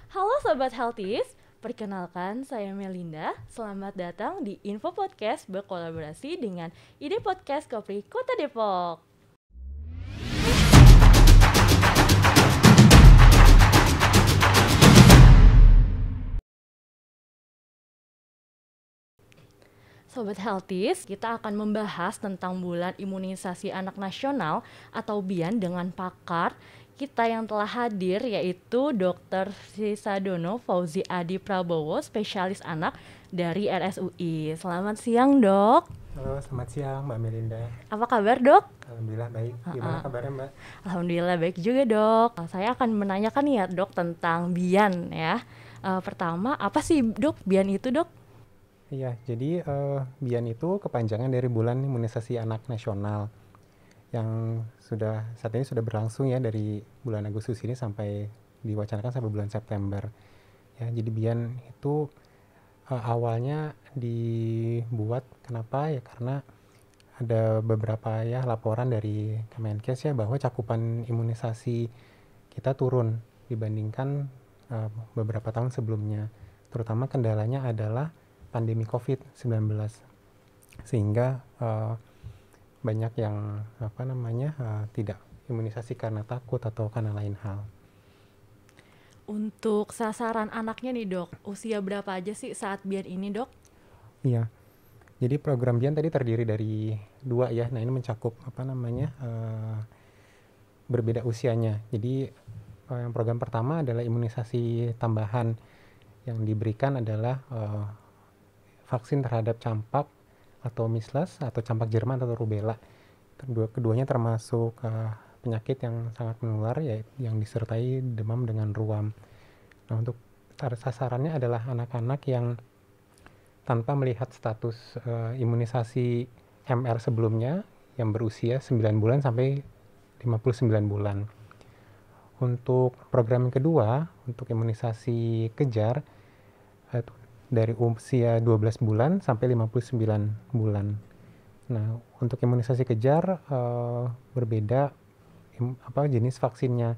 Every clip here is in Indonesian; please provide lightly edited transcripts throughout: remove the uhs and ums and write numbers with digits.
Halo Sobat Healthies, perkenalkan saya Melinda. Selamat datang di Info Podcast berkolaborasi dengan Ide Podcast Kopri Kota Depok. Sobat Healthies, kita akan membahas tentang bulan imunisasi anak nasional atau BIAN dengan pakar kita yang telah hadir, yaitu Dr. Sisadono Fauzi Adi Prabowo, spesialis anak dari RSUI. Selamat siang, Dok. Halo, selamat siang Mbak Melinda. Apa kabar, Dok? Alhamdulillah baik. Gimana kabarnya Mbak? Alhamdulillah baik juga, Dok. Saya akan menanyakan nih ya, Dok, tentang BIAN ya. Pertama, apa sih, Dok, BIAN itu, Dok? Iya, jadi BIAN itu kepanjangan dari Bulan Imunisasi Anak Nasional yang saat ini sudah berlangsung ya dari bulan Agustus ini sampai diwacanakan sampai bulan September. Ya, jadi BIAN itu awalnya dibuat kenapa ya, karena ada beberapa ya laporan dari Kemenkes ya bahwa cakupan imunisasi kita turun dibandingkan beberapa tahun sebelumnya. Terutama kendalanya adalah pandemi COVID-19, sehingga banyak yang tidak imunisasi karena takut atau karena lain hal. Untuk sasaran anaknya nih, Dok, usia berapa aja sih saat BIAN ini, Dok? Iya, jadi program BIAN tadi terdiri dari 2 ya. Nah, ini mencakup berbeda usianya. Jadi yang program pertama adalah imunisasi tambahan, yang diberikan adalah vaksin terhadap campak atau measles atau campak Jerman atau rubella. Keduanya termasuk penyakit yang sangat menular, ya, yang disertai demam dengan ruam. Nah, untuk sasarannya adalah anak-anak yang tanpa melihat status imunisasi MR sebelumnya, yang berusia 9 bulan sampai 59 bulan. Untuk program yang kedua, untuk imunisasi kejar, dari usia 12 bulan sampai 59 bulan. Nah, untuk imunisasi kejar berbeda jenis vaksinnya.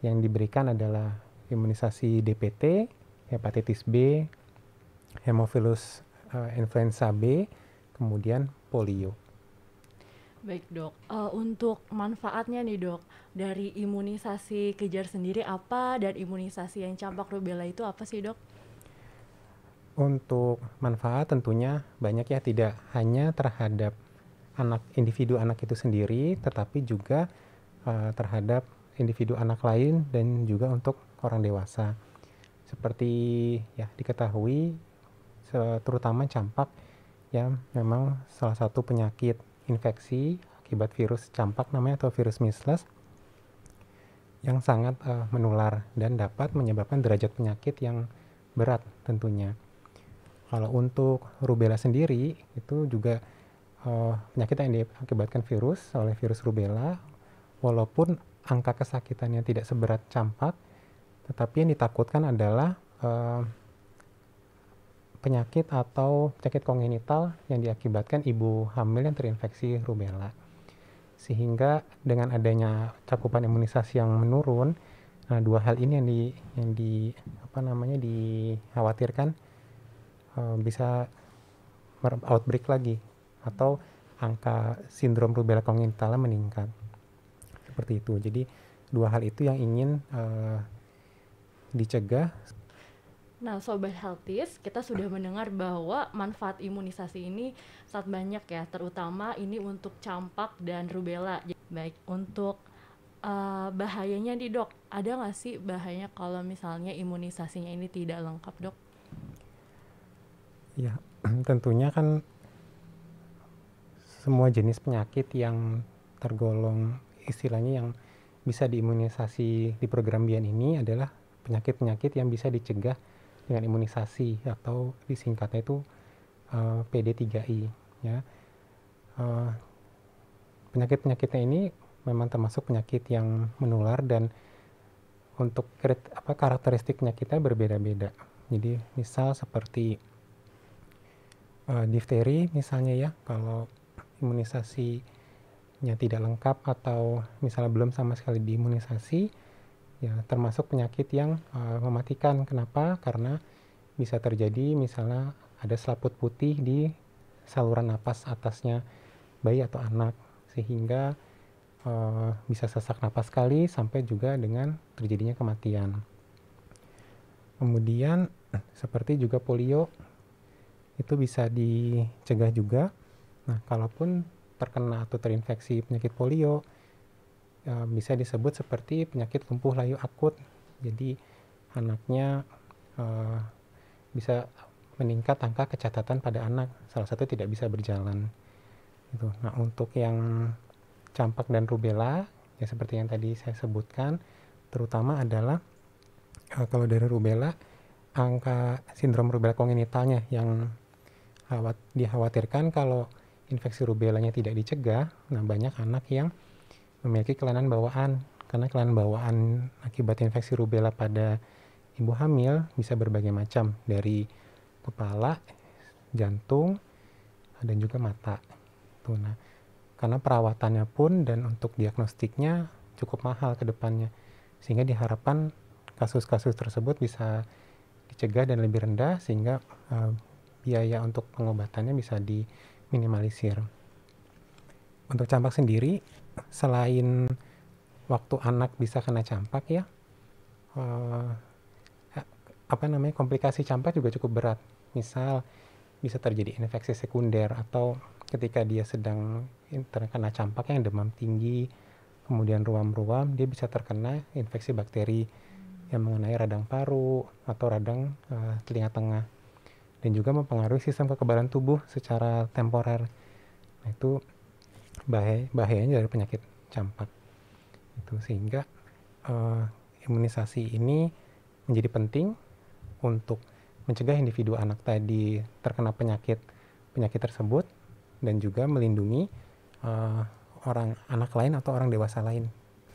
Yang diberikan adalah imunisasi DPT, hepatitis B, hemophilus influenza B, kemudian polio. Baik, Dok. Untuk manfaatnya nih, Dok, dari imunisasi kejar sendiri apa dan imunisasi yang campak rubella itu apa sih, Dok? Untuk manfaat tentunya banyak ya, tidak hanya terhadap individu anak itu sendiri, tetapi juga terhadap individu anak lain dan juga untuk orang dewasa. Seperti ya diketahui, terutama campak ya memang salah satu penyakit infeksi akibat virus campak namanya, atau virus measles, yang sangat menular dan dapat menyebabkan derajat penyakit yang berat tentunya. Kalau untuk rubella sendiri, itu juga penyakit yang diakibatkan oleh virus rubella, walaupun angka kesakitannya tidak seberat campak, tetapi yang ditakutkan adalah penyakit kongenital yang diakibatkan ibu hamil yang terinfeksi rubella. Sehingga dengan adanya cakupan imunisasi yang menurun, nah, 2 hal ini yang dikhawatirkan bisa outbreak lagi, atau angka sindrom rubella kongenital meningkat. Seperti itu. Jadi 2 hal itu yang ingin dicegah. Nah, Sobat Healthies, kita sudah mendengar bahwa manfaat imunisasi ini sangat banyak ya, terutama ini untuk campak dan rubella. Baik, untuk bahayanya nih, Dok, ada nggak sih bahayanya kalau misalnya imunisasinya ini tidak lengkap, Dok? Ya, tentunya kan semua jenis penyakit yang tergolong istilahnya yang bisa diimunisasi di program BIAN ini adalah penyakit-penyakit yang bisa dicegah dengan imunisasi, atau disingkatnya itu PD3I ya. Penyakit-penyakitnya ini memang termasuk penyakit yang menular, dan untuk karakteristik penyakitnya berbeda-beda. Jadi misal seperti difteri misalnya ya, kalau imunisasinya tidak lengkap atau misalnya belum sama sekali diimunisasi, ya termasuk penyakit yang mematikan. Kenapa? Karena bisa terjadi misalnya ada selaput putih di saluran napas atasnya bayi atau anak, sehingga bisa sesak napas sekali sampai juga dengan terjadinya kematian. Kemudian seperti juga polio, itu bisa dicegah juga. Nah, kalaupun terkena atau terinfeksi penyakit polio, bisa disebut seperti penyakit lumpuh layu akut. Jadi anaknya bisa meningkat angka kecacatan pada anak, salah satu tidak bisa berjalan. Gitu. Nah, untuk yang campak dan rubella, ya seperti yang tadi saya sebutkan, terutama adalah kalau dari rubella, angka sindrom rubella kongenitalnya yang dikhawatirkan kalau infeksi rubellanya tidak dicegah. Nah, banyak anak yang memiliki kelainan bawaan, karena kelainan bawaan akibat infeksi rubella pada ibu hamil bisa berbagai macam, dari kepala, jantung, dan juga mata. Tuh, nah, karena perawatannya pun dan untuk diagnostiknya cukup mahal ke depannya, sehingga diharapkan kasus-kasus tersebut bisa dicegah dan lebih rendah, sehingga biaya untuk pengobatannya bisa diminimalisir. Untuk campak sendiri, selain waktu anak bisa kena campak ya, komplikasi campak juga cukup berat. Misal bisa terjadi infeksi sekunder, atau ketika dia sedang terkena campak yang demam tinggi, kemudian ruam-ruam, dia bisa terkena infeksi bakteri yang mengenai radang paru atau radang telinga tengah, dan juga mempengaruhi sistem kekebalan tubuh secara temporer. Nah, itu bahayanya dari penyakit campak. Itu sehingga imunisasi ini menjadi penting untuk mencegah individu anak tadi terkena penyakit tersebut, dan juga melindungi orang anak lain atau orang dewasa lain.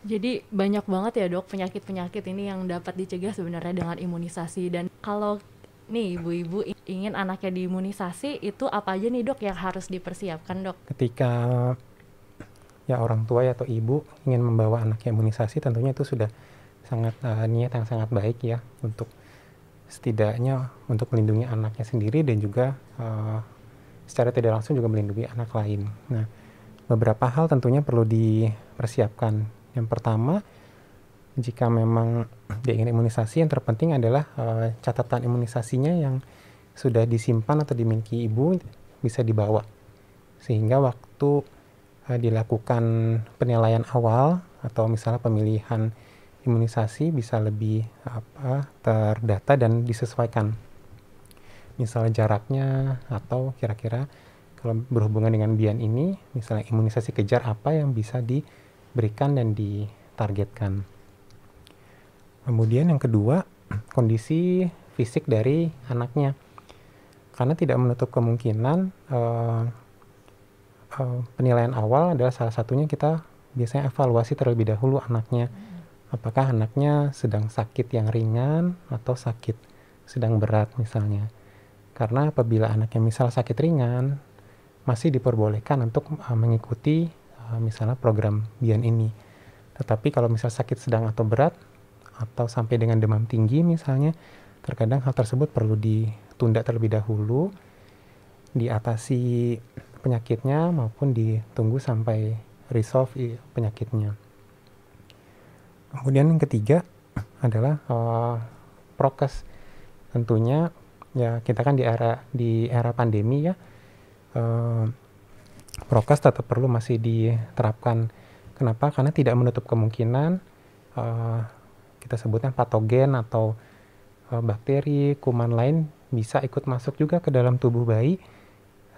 Jadi banyak banget ya dok penyakit-penyakit ini yang dapat dicegah sebenarnya dengan imunisasi. Dan kalau nih ibu-ibu ingin anaknya diimunisasi, itu apa aja nih dok yang harus dipersiapkan dok? Ketika ya orang tua atau ibu ingin membawa anaknya imunisasi, tentunya itu sudah sangat niat yang sangat baik ya, untuk setidaknya untuk melindungi anaknya sendiri, dan juga secara tidak langsung juga melindungi anak lain. Nah, beberapa hal tentunya perlu dipersiapkan. Yang pertama, jika memang dia ingin imunisasi, yang terpenting adalah catatan imunisasinya yang sudah disimpan atau dimiliki ibu bisa dibawa, sehingga waktu dilakukan penilaian awal atau misalnya pemilihan imunisasi bisa lebih terdata dan disesuaikan. Misalnya jaraknya, atau kira-kira kalau berhubungan dengan bian ini, misalnya imunisasi kejar apa yang bisa diberikan dan ditargetkan. Kemudian yang kedua, kondisi fisik dari anaknya, karena tidak menutup kemungkinan penilaian awal adalah salah satunya kita biasanya evaluasi terlebih dahulu anaknya. Apakah anaknya sedang sakit yang ringan atau sakit sedang berat misalnya. Karena apabila anaknya misal sakit ringan, masih diperbolehkan untuk mengikuti misalnya program bian ini. Tetapi kalau misal sakit sedang atau berat, atau sampai dengan demam tinggi misalnya, terkadang hal tersebut perlu ditunda terlebih dahulu, diatasi penyakitnya maupun ditunggu sampai resolve penyakitnya. Kemudian yang ketiga adalah prokes. Tentunya ya kita kan di era pandemi ya, prokes tetap perlu masih diterapkan. Kenapa? Karena tidak menutup kemungkinan kita sebutnya patogen atau bakteri, kuman lain bisa ikut masuk juga ke dalam tubuh bayi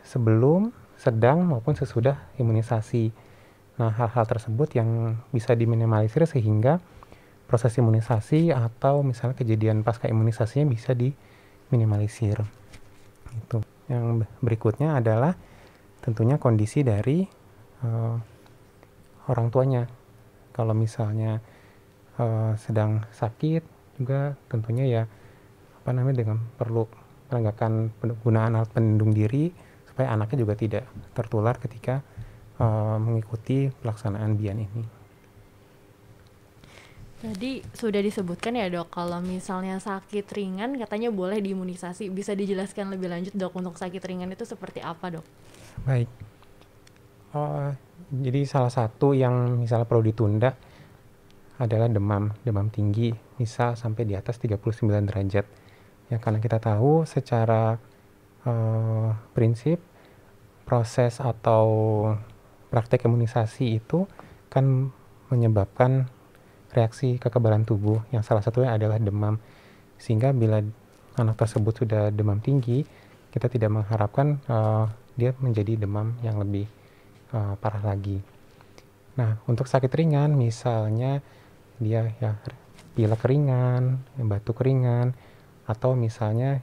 sebelum, sedang, maupun sesudah imunisasi. Nah, hal-hal tersebut yang bisa diminimalisir sehingga proses imunisasi atau misalnya kejadian pasca imunisasinya bisa diminimalisir. Itu. Yang berikutnya adalah tentunya kondisi dari orang tuanya. Kalau misalnya sedang sakit juga tentunya ya dengan perlu penegakan penggunaan alat pelindung diri supaya anaknya juga tidak tertular ketika mengikuti pelaksanaan bian ini. Tadi sudah disebutkan ya dok, kalau misalnya sakit ringan katanya boleh diimunisasi. Bisa dijelaskan lebih lanjut dok, untuk sakit ringan itu seperti apa dok? Baik, eh, jadi salah satu yang misalnya perlu ditunda adalah demam tinggi, misal sampai di atas 39 derajat. Ya, karena kita tahu secara prinsip proses atau praktek imunisasi itu kan menyebabkan reaksi kekebalan tubuh yang salah satunya adalah demam. Sehingga bila anak tersebut sudah demam tinggi, kita tidak mengharapkan dia menjadi demam yang lebih parah lagi. Nah, untuk sakit ringan misalnya dia ya pilek ringan, batuk ringan, atau misalnya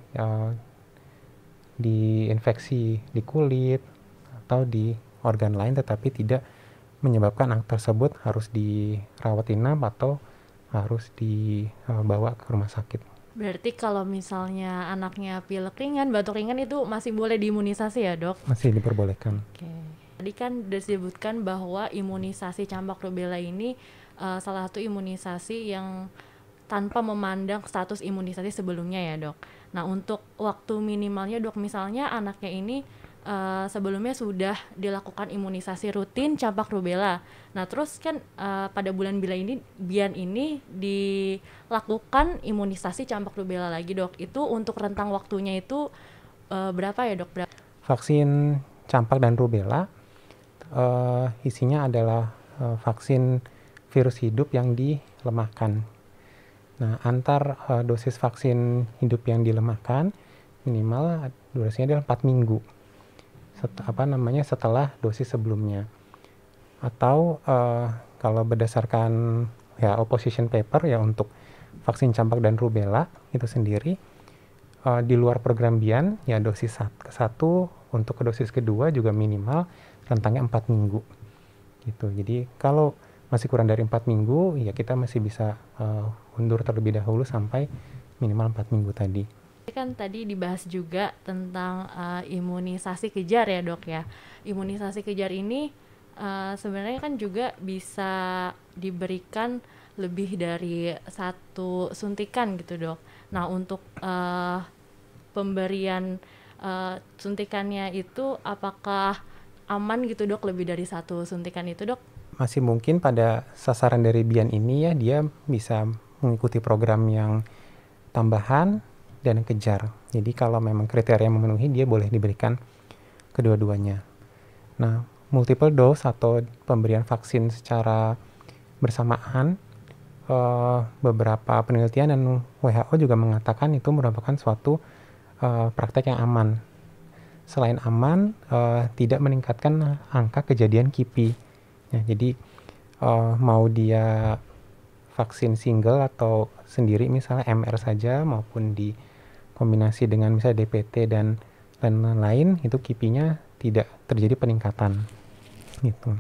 diinfeksi di kulit atau di organ lain tetapi tidak menyebabkan anak tersebut harus dirawat inap atau harus dibawa ke rumah sakit. Berarti kalau misalnya anaknya pilek ringan, batuk ringan itu masih boleh diimunisasi ya dok? Masih diperbolehkan. Oke. Tadi kan disebutkan bahwa imunisasi campak rubella ini salah satu imunisasi yang tanpa memandang status imunisasi sebelumnya ya dok. Nah untuk waktu minimalnya dok, misalnya anaknya ini sebelumnya sudah dilakukan imunisasi rutin campak rubella. Nah terus kan pada bulan Bian ini dilakukan imunisasi campak rubella lagi dok. Itu untuk rentang waktunya itu berapa ya dok? Vaksin campak dan rubella isinya adalah vaksin virus hidup yang dilemahkan. Nah, antar dosis vaksin hidup yang dilemahkan minimal durasinya adalah 4 minggu. Setelah dosis sebelumnya. Atau kalau berdasarkan ya opposition paper ya untuk vaksin campak dan rubella itu sendiri di luar program BIAN ya dosis ke-1 untuk dosis kedua juga minimal rentangnya 4 minggu gitu. Jadi kalau masih kurang dari 4 minggu ya kita masih bisa undur terlebih dahulu sampai minimal 4 minggu tadi. Kan tadi dibahas juga tentang imunisasi kejar ya dok ya. Imunisasi kejar ini sebenarnya kan juga bisa diberikan lebih dari satu suntikan gitu dok. Nah untuk pemberian suntikannya itu apakah aman gitu dok, lebih dari satu suntikan itu dok? Masih mungkin pada sasaran dari BIAN ini ya dia bisa mengikuti program yang tambahan dan kejar. Jadi kalau memang kriteria memenuhi dia boleh diberikan kedua-duanya. Nah, multiple dose atau pemberian vaksin secara bersamaan beberapa penelitian dan WHO juga mengatakan itu merupakan suatu praktek yang aman. Selain aman, tidak meningkatkan angka kejadian KIPI. Ya, jadi mau dia vaksin single atau sendiri misalnya MR saja maupun dikombinasi dengan misalnya DPT dan lain-lain itu KIPI-nya tidak terjadi peningkatan gitu.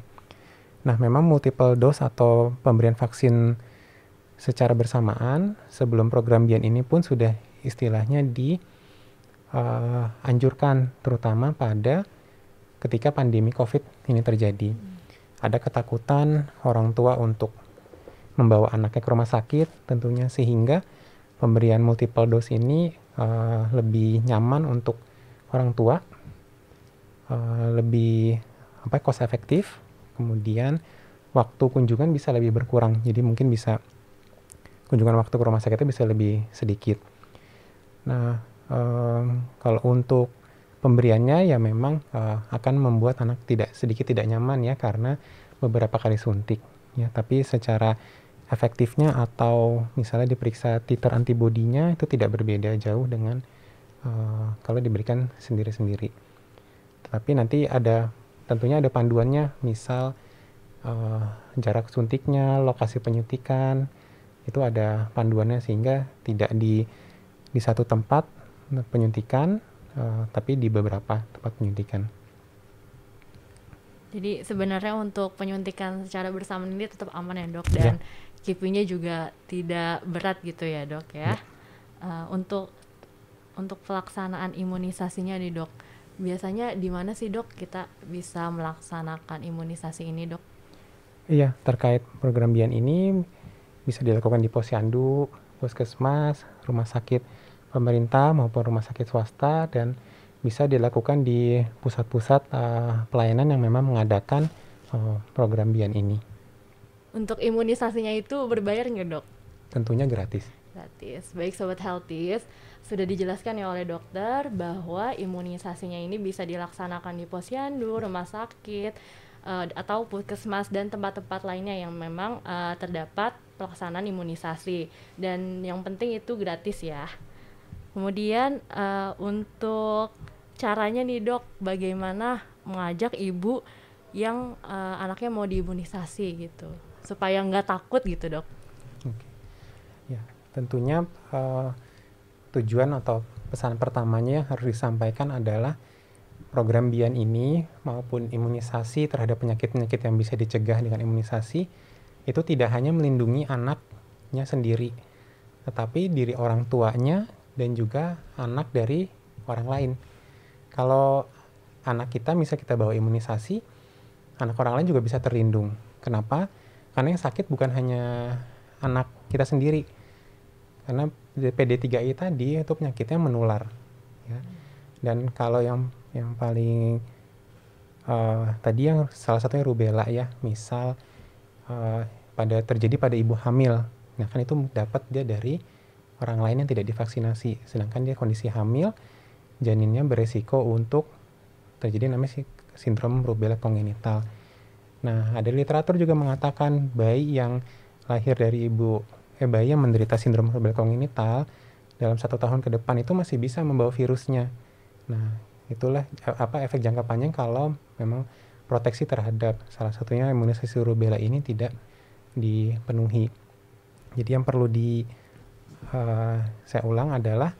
Nah, memang multiple dose atau pemberian vaksin secara bersamaan sebelum program BIAN ini pun sudah istilahnya dianjurkan terutama pada ketika pandemi COVID ini terjadi. Ada ketakutan orang tua untuk membawa anaknya ke rumah sakit tentunya sehingga pemberian multiple dose ini lebih nyaman untuk orang tua, lebih cost efektif, kemudian waktu kunjungan bisa lebih berkurang. Jadi mungkin bisa kunjungan waktu ke rumah sakitnya bisa lebih sedikit. Nah, kalau untuk pemberiannya ya memang akan membuat anak sedikit tidak nyaman ya karena beberapa kali suntik ya, tapi secara efektifnya atau misalnya diperiksa titer antibodinya itu tidak berbeda jauh dengan kalau diberikan sendiri-sendiri. Tapi nanti tentunya ada panduannya, misal jarak suntiknya, lokasi penyuntikan, itu ada panduannya sehingga tidak di satu tempat penyuntikan tapi di beberapa tempat penyuntikan. Jadi sebenarnya untuk penyuntikan secara bersamaan ini tetap aman ya dok, dan KIPI-nya juga tidak berat gitu ya dok ya. Untuk pelaksanaan imunisasinya nih dok, biasanya di mana sih dok kita bisa melaksanakan imunisasi ini dok? Iya, terkait program BIAN ini bisa dilakukan di posyandu, puskesmas, rumah sakit pemerintah maupun rumah sakit swasta, dan bisa dilakukan di pusat-pusat pelayanan yang memang mengadakan program BIAN ini. Untuk imunisasinya itu berbayar nggak, Dok? Tentunya gratis. Gratis. Baik Sobat Healthies, sudah dijelaskan ya oleh dokter bahwa imunisasinya ini bisa dilaksanakan di posyandu, rumah sakit, atau puskesmas dan tempat-tempat lainnya yang memang terdapat pelaksanaan imunisasi. Dan yang penting itu gratis ya. Kemudian untuk caranya nih Dok, bagaimana mengajak ibu yang anaknya mau diimunisasi gitu, supaya nggak takut gitu Dok? Oke. Ya, tentunya tujuan atau pesan pertamanya yang harus disampaikan adalah program BIAN ini maupun imunisasi terhadap penyakit-penyakit yang bisa dicegah dengan imunisasi itu tidak hanya melindungi anaknya sendiri, tetapi diri orang tuanya dan juga anak dari orang lain. Kalau anak kita bisa kita bawa imunisasi, anak orang lain juga bisa terlindung. Kenapa? Karena yang sakit bukan hanya anak kita sendiri. Karena PD3I tadi itu penyakitnya menular. Ya. Dan kalau yang paling tadi yang salah satunya rubella ya, misal terjadi pada ibu hamil. Nah kan itu dapat dia dari orang lain yang tidak divaksinasi. Sedangkan dia kondisi hamil, janinnya beresiko untuk terjadi namanya sindrom rubella kongenital. Nah ada literatur juga mengatakan bayi yang lahir dari bayi yang menderita sindrom rubella kongenital dalam 1 tahun ke depan itu masih bisa membawa virusnya. Nah, itulah efek jangka panjang kalau memang proteksi terhadap salah satunya imunisasi rubella ini tidak dipenuhi. Jadi yang perlu saya ulang adalah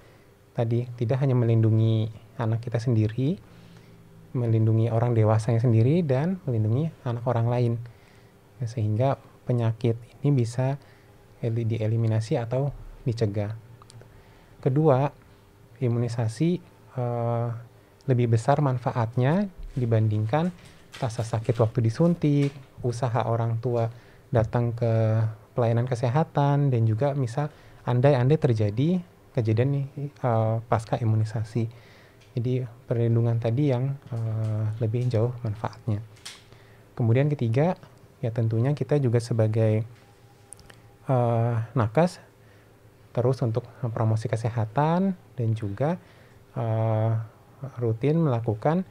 tadi tidak hanya melindungi anak kita sendiri, melindungi orang dewasanya sendiri, dan melindungi anak orang lain. Ya, sehingga penyakit ini bisa dieliminasi atau dicegah. Kedua, imunisasi lebih besar manfaatnya dibandingkan rasa sakit waktu disuntik, usaha orang tua datang ke pelayanan kesehatan, dan juga misal andai-andai terjadi kejadian pasca imunisasi. Jadi perlindungan tadi yang lebih jauh manfaatnya. Kemudian ketiga, ya tentunya kita juga sebagai nakes terus untuk promosi kesehatan dan juga rutin melakukan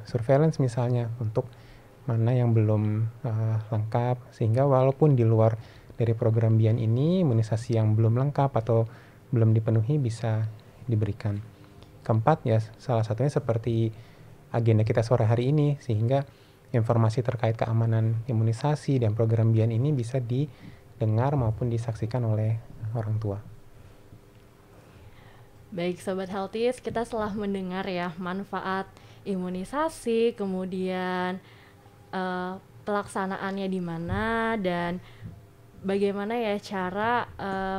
surveillance misalnya untuk mana yang belum lengkap, sehingga walaupun di luar dari program BIAN ini imunisasi yang belum lengkap atau belum dipenuhi bisa diberikan. Keempat ya salah satunya seperti agenda kita sore hari ini, sehingga informasi terkait keamanan imunisasi dan program BIAN ini bisa didengar maupun disaksikan oleh orang tua. Baik Sobat Healthies, kita setelah mendengar ya manfaat imunisasi, kemudian pelaksanaannya di mana, dan bagaimana ya cara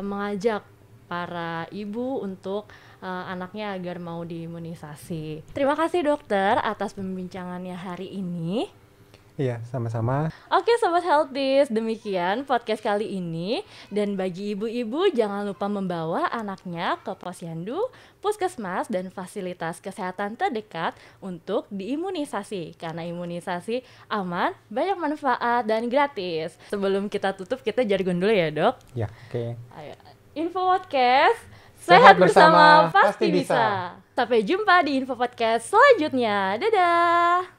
mengajak para ibu untuk anaknya agar mau diimunisasi. Terima kasih dokter atas pembincangannya hari ini. Iya, sama-sama. Oke Sobat Healthies, demikian podcast kali ini. Dan bagi ibu-ibu jangan lupa membawa anaknya ke posyandu, puskesmas, dan fasilitas kesehatan terdekat untuk diimunisasi. Karena imunisasi aman, banyak manfaat, dan gratis. Sebelum kita tutup, kita jargon dulu ya dok? Ya, oke. Ayo. Info Podcast, sehat bersama pasti bisa. Sampai jumpa di Info Podcast selanjutnya. Dadah!